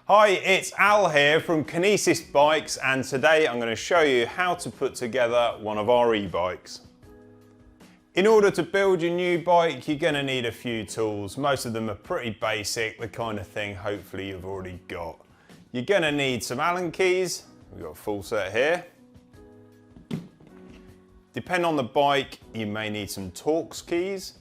Hi, it's Al here from Kinesis Bikes, and today I'm going to show you how to put together one of our e-bikes. In order to build your new bike, you're going to need a few tools. Most of them are pretty basic, the kind of thing hopefully you've already got. You're going to need some Allen keys. We've got a full set here. Depending on the bike, you may need some Torx keys.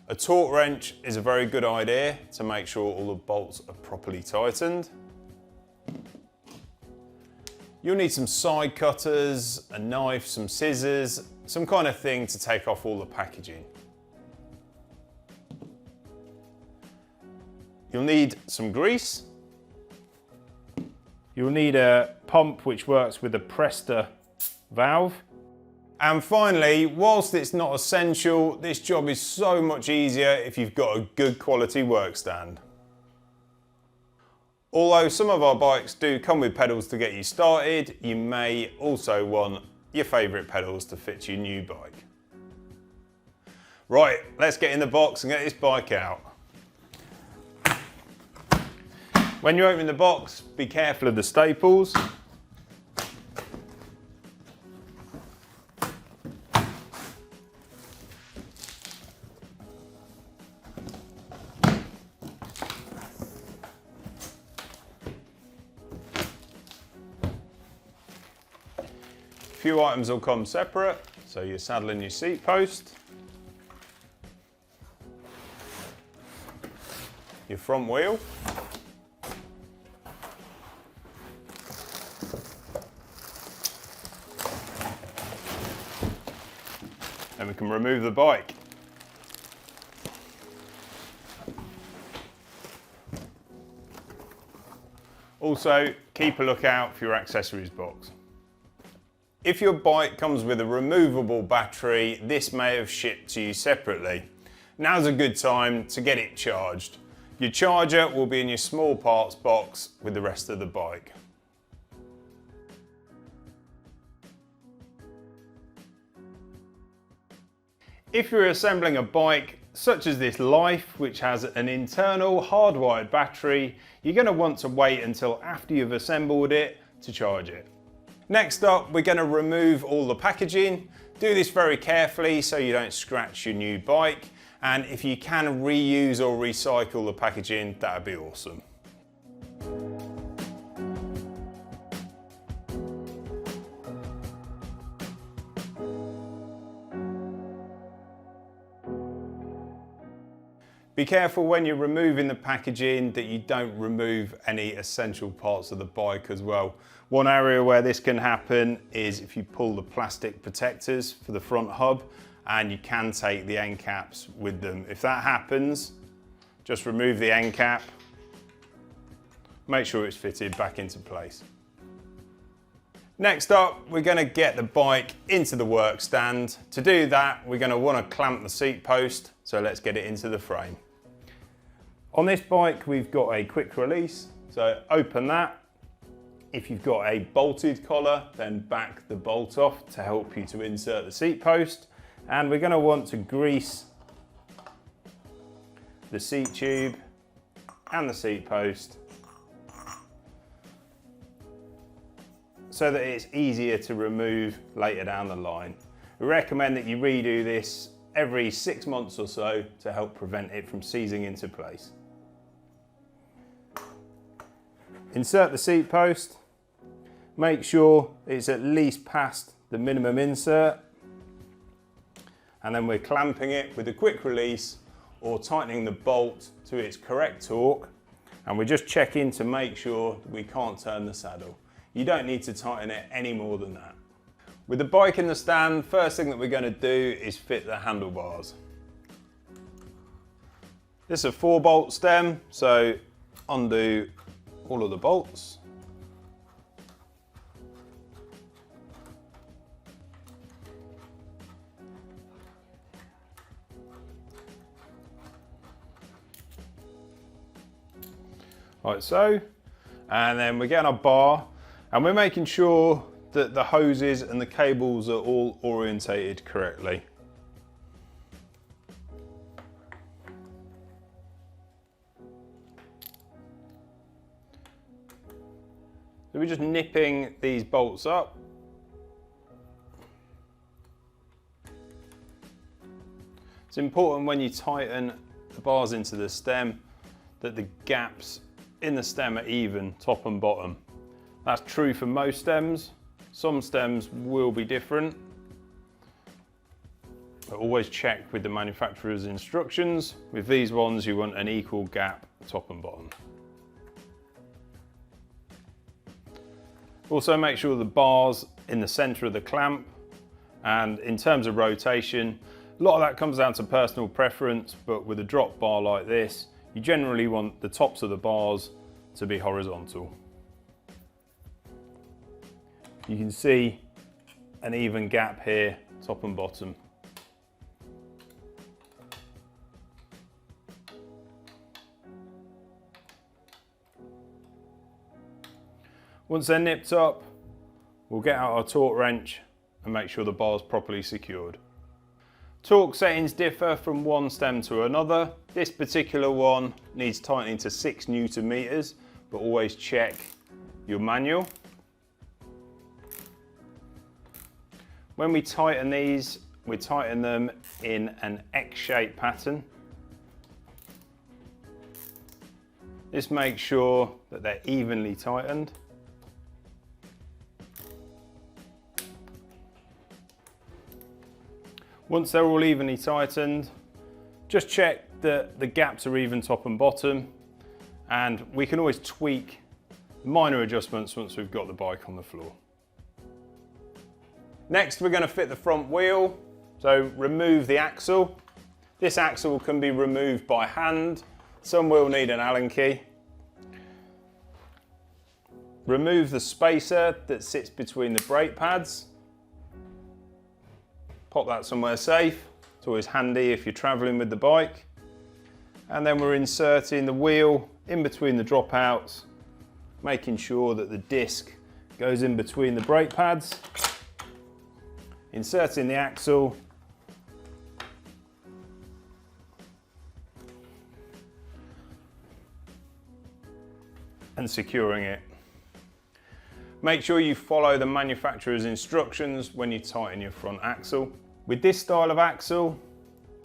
A torque wrench is a very good idea to make sure all the bolts are properly tightened. You'll need some side cutters, a knife, some scissors, some kind of thing to take off all the packaging. You'll need some grease. You'll need a pump which works with a Presta valve. And finally, whilst it's not essential, this job is so much easier if you've got a good quality work stand. Although some of our bikes do come with pedals to get you started, you may also want your favourite pedals to fit your new bike. Right, let's get in the box and get this bike out. When you open the box, be careful of the staples. A few items will come separate, so your saddle and your seat post, your front wheel, and we can remove the bike. Also, keep a lookout for your accessories box. If your bike comes with a removable battery, this may have shipped to you separately. Now's a good time to get it charged. Your charger will be in your small parts box with the rest of the bike. If you're assembling a bike such as this Life, which has an internal hardwired battery, you're going to want to wait until after you've assembled it to charge it. Next up, we're going to remove all the packaging. Do this very carefully so you don't scratch your new bike, and if you can reuse or recycle the packaging, that would be awesome. Be careful when you're removing the packaging that you don't remove any essential parts of the bike as well. One area where this can happen is if you pull the plastic protectors for the front hub, and you can take the end caps with them. If that happens, just remove the end cap, make sure it's fitted back into place. Next up, we're going to get the bike into the work stand. To do that, we're going to want to clamp the seat post, so let's get it into the frame. On this bike, we've got a quick release, so open that. If you've got a bolted collar, then back the bolt off to help you to insert the seat post. And we're going to want to grease the seat tube and the seat post so that it's easier to remove later down the line. We recommend that you redo this every 6 months or so to help prevent it from seizing into place. Insert the seat post. Make sure it's at least past the minimum insert, and then we're clamping it with a quick release or tightening the bolt to its correct torque, and we're just checking to make sure that we can't turn the saddle. You don't need to tighten it any more than that. With the bike in the stand, first thing that we're going to do is fit the handlebars. This is a 4-bolt stem, so undo all of the bolts. Like so, and then we get our bar and we're making sure that the hoses and the cables are all orientated correctly. So we're just nipping these bolts up. It's important when you tighten the bars into the stem that the gaps in the stem are even, top and bottom. That's true for most stems. Some stems will be different. But always check with the manufacturer's instructions. With these ones, you want an equal gap, top and bottom. Also make sure the bar's in the center of the clamp, and in terms of rotation, a lot of that comes down to personal preference, but with a drop bar like this, you generally want the tops of the bars to be horizontal. You can see an even gap here, top and bottom. Once they're nipped up, we'll get out our torque wrench and make sure the bar is properly secured. Torque settings differ from one stem to another. This particular one needs tightening to 6 Newton meters, but always check your manual. When we tighten these, we tighten them in an X-shaped pattern. This makes sure that they're evenly tightened. Once they're all evenly tightened, just check that the gaps are even top and bottom, and we can always tweak minor adjustments once we've got the bike on the floor. Next, we're going to fit the front wheel. So remove the axle. This axle can be removed by hand. Some will need an Allen key. Remove the spacer that sits between the brake pads. Pop that somewhere safe. It's always handy if you're traveling with the bike. And then we're inserting the wheel in between the dropouts, making sure that the disc goes in between the brake pads. Inserting the axle. And securing it. Make sure you follow the manufacturer's instructions when you tighten your front axle. With this style of axle,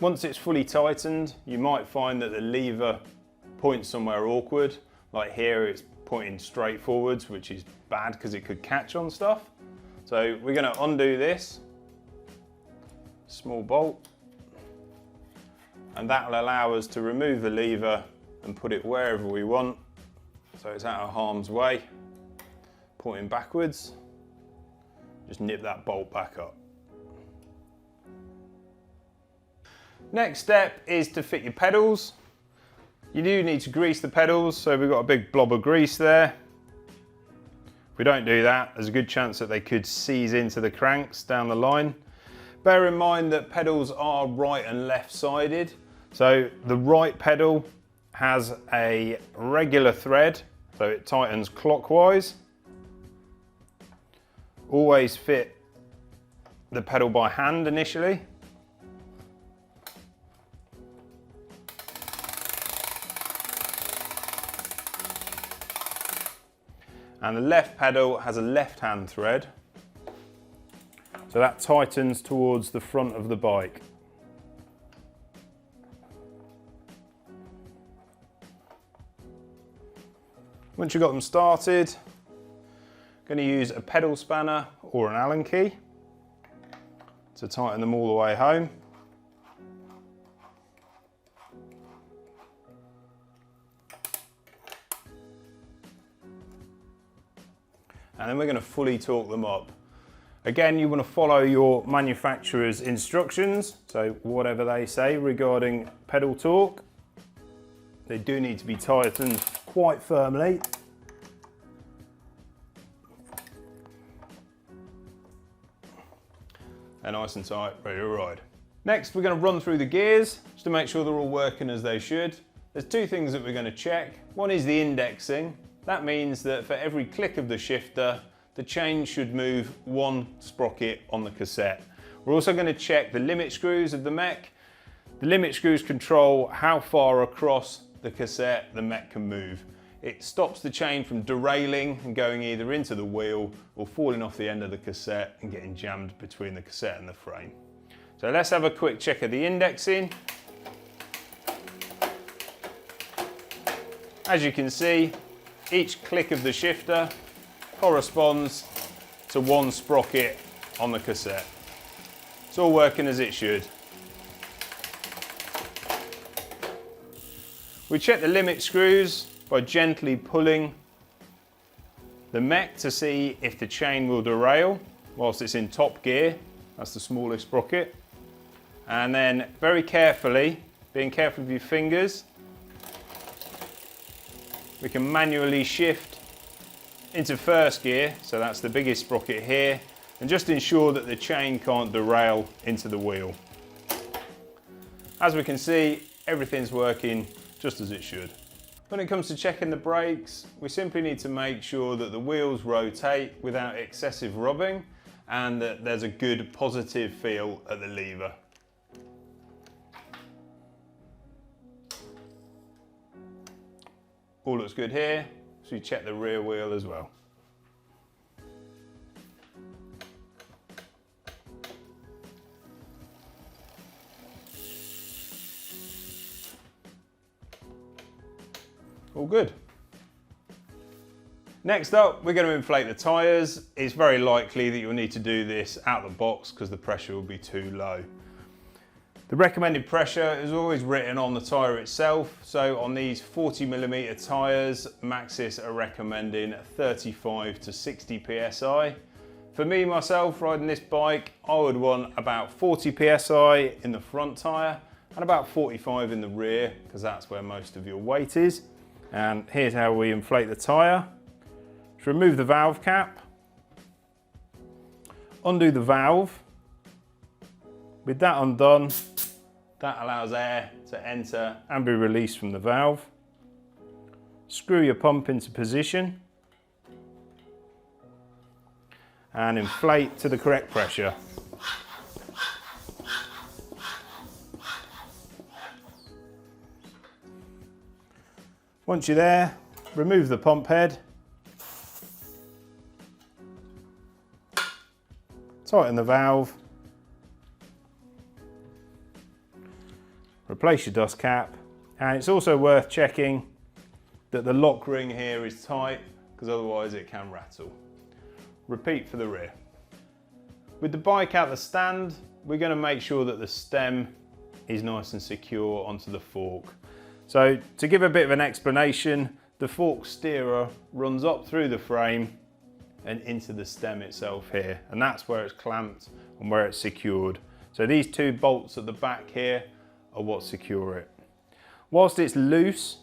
once it's fully tightened, you might find that the lever points somewhere awkward. Like here, it's pointing straight forwards, which is bad because it could catch on stuff. So we're going to undo this small bolt, and that will allow us to remove the lever and put it wherever we want. So it's out of harm's way, pointing backwards. Just nip that bolt back up. Next step is to fit your pedals. You do need to grease the pedals, so we've got a big blob of grease there. If we don't do that, there's a good chance that they could seize into the cranks down the line. Bear in mind that pedals are right and left sided. So the right pedal has a regular thread, so it tightens clockwise. Always fit the pedal by hand initially. And the left pedal has a left-hand thread, so that tightens towards the front of the bike. Once you've got them started, I'm going to use a pedal spanner or an Allen key to tighten them all the way home. And then we're going to fully torque them up. Again, you want to follow your manufacturer's instructions, so whatever they say regarding pedal torque. They do need to be tightened quite firmly. And nice and tight, ready to ride. Next, we're going to run through the gears just to make sure they're all working as they should. There's two things that we're going to check. One is the indexing. That means that for every click of the shifter, the chain should move one sprocket on the cassette. We're also going to check the limit screws of the mech. The limit screws control how far across the cassette the mech can move. It stops the chain from derailing and going either into the wheel or falling off the end of the cassette and getting jammed between the cassette and the frame. So let's have a quick check of the indexing. As you can see, each click of the shifter corresponds to one sprocket on the cassette. It's all working as it should. We check the limit screws by gently pulling the mech to see if the chain will derail whilst it's in top gear. That's the smallest sprocket. And then very carefully, being careful with your fingers, we can manually shift into first gear, so that's the biggest sprocket here, and just ensure that the chain can't derail into the wheel. As we can see, everything's working just as it should. When it comes to checking the brakes, we simply need to make sure that the wheels rotate without excessive rubbing and that there's a good positive feel at the lever. All looks good here, so we check the rear wheel as well. All good. Next up, we're going to inflate the tyres. It's very likely that you'll need to do this out of the box because the pressure will be too low. The recommended pressure is always written on the tyre itself. So on these 40mm tyres, Maxxis are recommending 35 to 60 psi. For me, myself, riding this bike, I would want about 40 psi in the front tyre and about 45 in the rear because that's where most of your weight is. And here's how we inflate the tyre. To remove the valve cap, undo the valve. With that undone, that allows air to enter and be released from the valve. Screw your pump into position and inflate to the correct pressure. Once you're there, remove the pump head, tighten the valve, replace your dust cap, and it's also worth checking that the lock ring here is tight because otherwise it can rattle. Repeat for the rear. With the bike out the stand, we're going to make sure that the stem is nice and secure onto the fork. So to give a bit of an explanation, the fork steerer runs up through the frame and into the stem itself here, and that's where it's clamped and where it's secured. So these two bolts at the back here are what secure it. Whilst it's loose,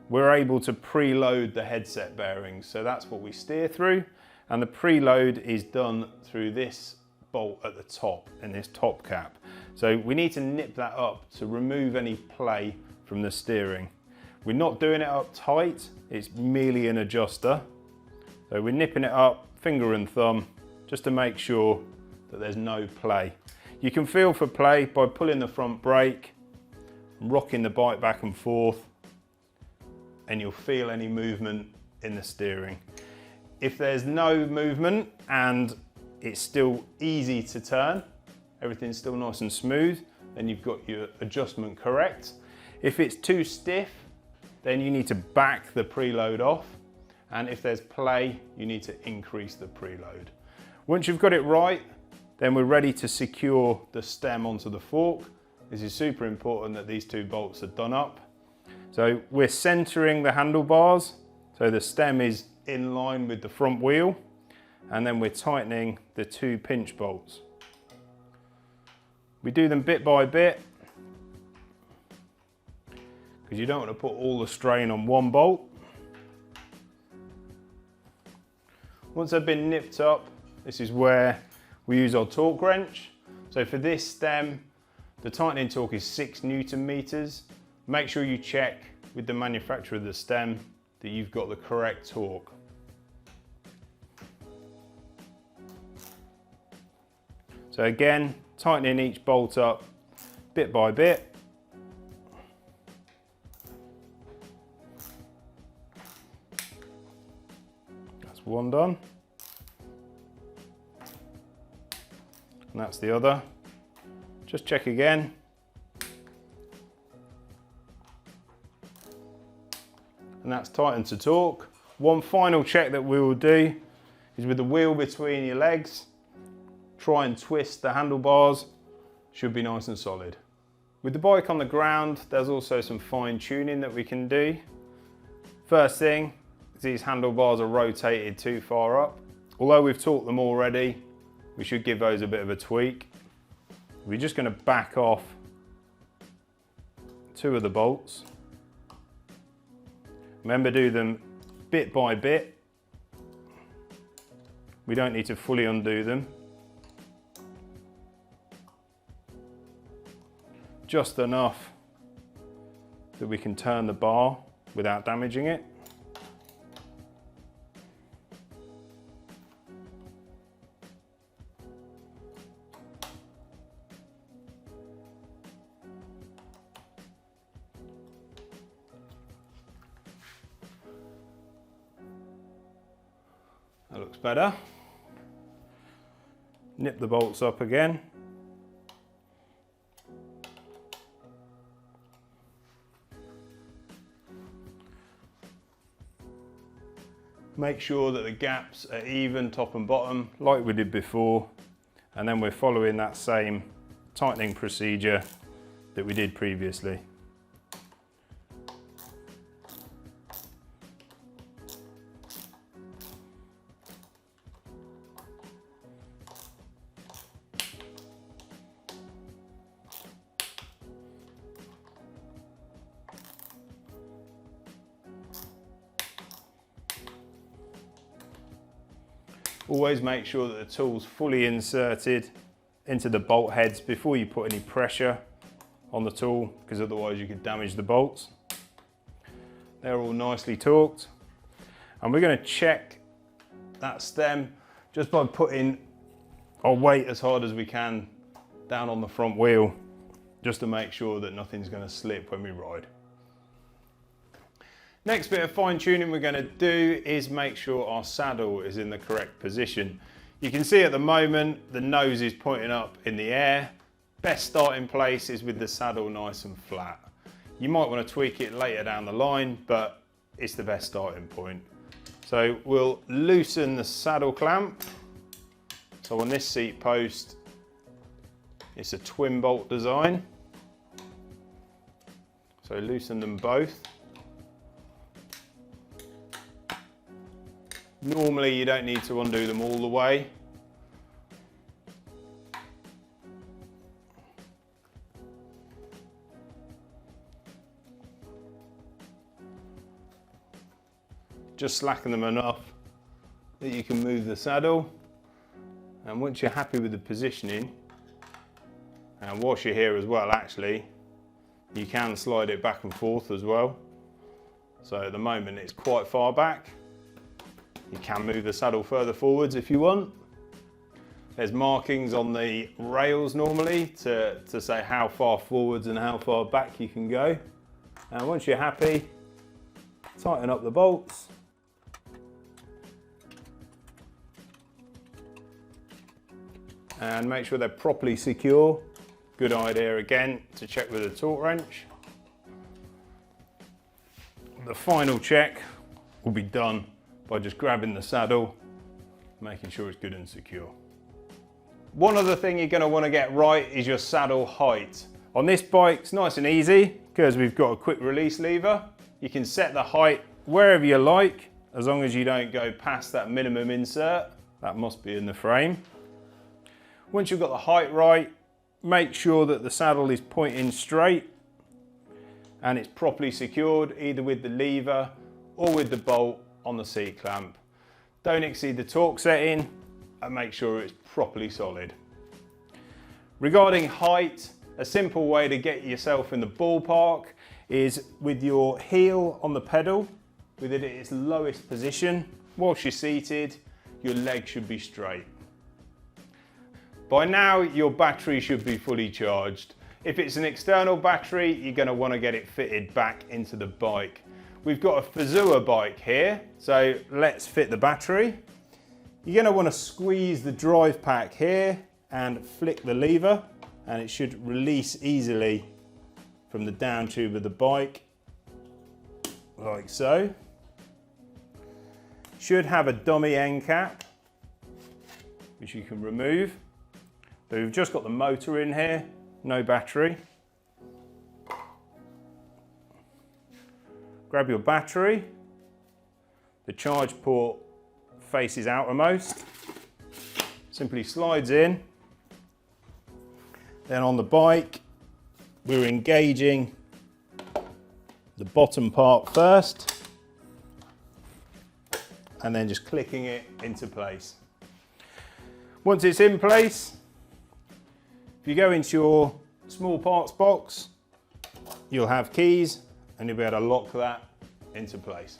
we're able to preload the headset bearings. So that's what we steer through, and the preload is done through this bolt at the top in this top cap. So we need to nip that up to remove any play from the steering. We're not doing it up tight, it's merely an adjuster. So we're nipping it up, finger and thumb, just to make sure that there's no play. You can feel for play by pulling the front brake, rocking the bike back and forth, and you'll feel any movement in the steering. If there's no movement and it's still easy to turn, everything's still nice and smooth, then you've got your adjustment correct. If it's too stiff, then you need to back the preload off. And if there's play, you need to increase the preload. Once you've got it right, then we're ready to secure the stem onto the fork. This is super important that these two bolts are done up. So we're centering the handlebars, so the stem is in line with the front wheel, and then we're tightening the two pinch bolts. We do them bit by bit, because you don't want to put all the strain on one bolt. Once they've been nipped up, this is where we use our torque wrench. So for this stem, the tightening torque is 6 Newton meters. Make sure you check with the manufacturer of the stem that you've got the correct torque. So again, tightening each bolt up bit by bit. That's one done. And that's the other. Just check again. And that's tightened to torque. One final check that we will do is with the wheel between your legs. Try and twist the handlebars. Should be nice and solid. With the bike on the ground, there's also some fine tuning that we can do. First thing, these handlebars are rotated too far up. Although we've torqued them already, we should give those a bit of a tweak. We're just going to back off 2 of the bolts. Remember, do them bit by bit. We don't need to fully undo them. Just enough that we can turn the bar without damaging it. That looks better. Nip the bolts up again. Make sure that the gaps are even top and bottom like we did before, and then we're following that same tightening procedure that we did previously. Always make sure that the tool's fully inserted into the bolt heads before you put any pressure on the tool, because otherwise you could damage the bolts. They're all nicely torqued. And we're going to check that stem just by putting our weight as hard as we can down on the front wheel, just to make sure that nothing's going to slip when we ride. Next bit of fine tuning we're going to do is make sure our saddle is in the correct position. You can see at the moment the nose is pointing up in the air. Best starting place is with the saddle nice and flat. You might want to tweak it later down the line, but it's the best starting point. So we'll loosen the saddle clamp. So on this seat post, it's a twin bolt design. So loosen them both. Normally you don't need to undo them all the way. Just slacken them enough that you can move the saddle. And once you're happy with the positioning, and whilst you're here as well actually, you can slide it back and forth as well. So at the moment it's quite far back. You can move the saddle further forwards if you want. There's markings on the rails normally to say how far forwards and how far back you can go. And once you're happy, tighten up the bolts. And make sure they're properly secure. Good idea again to check with a torque wrench. The final check will be done by just grabbing the saddle, making sure it's good and secure. One other thing you're going to want to get right is your saddle height. On this bike, it's nice and easy because we've got a quick release lever. You can set the height wherever you like, as long as you don't go past that minimum insert. That must be in the frame. Once you've got the height right, make sure that the saddle is pointing straight and it's properly secured, either with the lever or with the bolt on the seat clamp. Don't exceed the torque setting and make sure it's properly solid. Regarding height, a simple way to get yourself in the ballpark is with your heel on the pedal, with it at its lowest position. Whilst you're seated, your leg should be straight. By now, your battery should be fully charged. If it's an external battery, you're going to want to get it fitted back into the bike. we've got a Fazua bike here, so let's fit the battery. You're going to want to squeeze the drive pack here and flick the lever, and it should release easily from the down tube of the bike, like so. Should have a dummy end cap, which you can remove. So we've just got the motor in here, no battery. Grab your battery. The charge port faces outermost. Simply slides in. Then on the bike, we're engaging the bottom part first, and then just clicking it into place. Once it's in place, if you go into your small parts box, you'll have keys and you'll be able to lock that into place.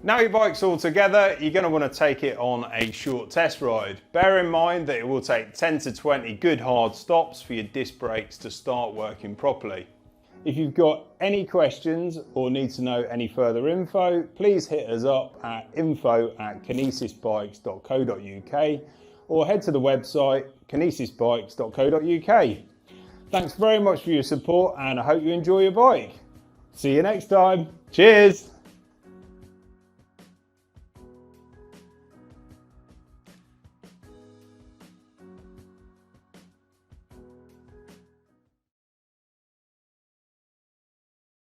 Now your bike's all together, you're going to want to take it on a short test ride. Bear in mind that it will take 10 to 20 good hard stops for your disc brakes to start working properly. If you've got any questions or need to know any further info, please hit us up at info@kinesisbikes.co.uk or head to the website kinesisbikes.co.uk. Thanks very much for your support and I hope you enjoy your bike. See you next time. Cheers!